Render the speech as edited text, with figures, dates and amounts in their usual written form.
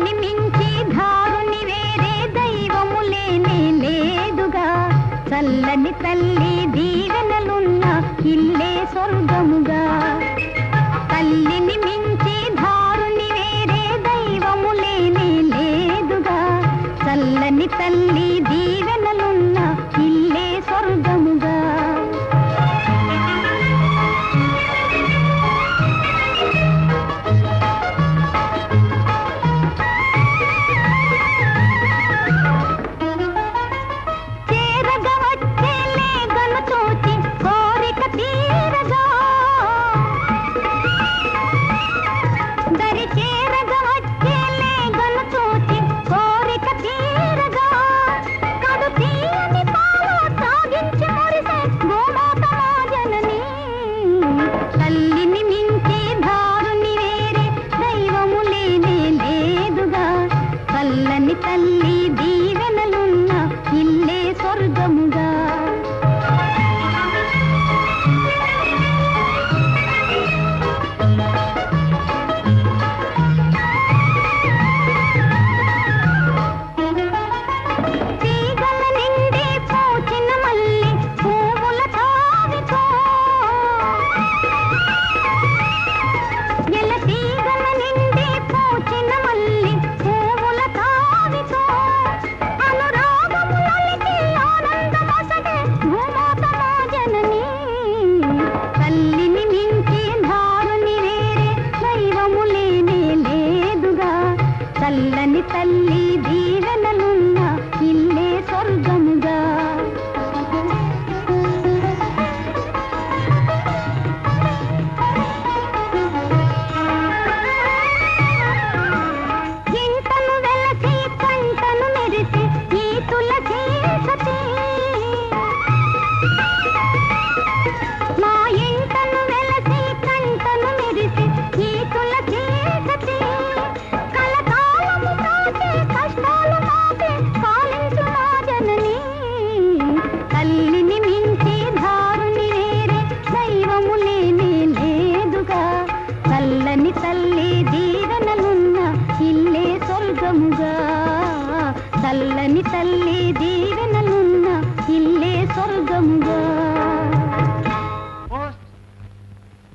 తల్లిని మించి ధారుని వేరే దైవము లేనే లేదుగా. చల్లని తల్లి దీవెనలున్న ఇల్లే స్వర్గముగా. తల్లిని మించి ధారుని వేరే దైవము లేనే లేదుగా. చల్లని తల్లి దీవెనలున్న ఇల్లే స్వర్గముగా. తల్లిని మించి ధారుని వేరే దైవము లేనే లేదుగా. చల్లని తల్లి దీవెనలున్న ఇల్లే స్వర్గముగా. తల్లిని మించి ధారుని వేరే దైవము లేనే లేదుగా. చల్లని తల్లి దీవెనలున్న ఇల్లే స్వర్గముగా. ఇంటను వెలసి కంటను మెరిసి ఈ తులసి సతి. మా ఇంటను వెలసి కంటను మెరిసి ఈ తులసి సతి. కలకాలము తాకే కష్టాలు మాకే పాలించు మా జనని. తల్లిని మించి ధారుని వేరే దైవము లేనే లేదుగా. చల్లని తల్లి దీవెనలున్న ఇల్లే స్వర్గముగా. చల్లని తల్లి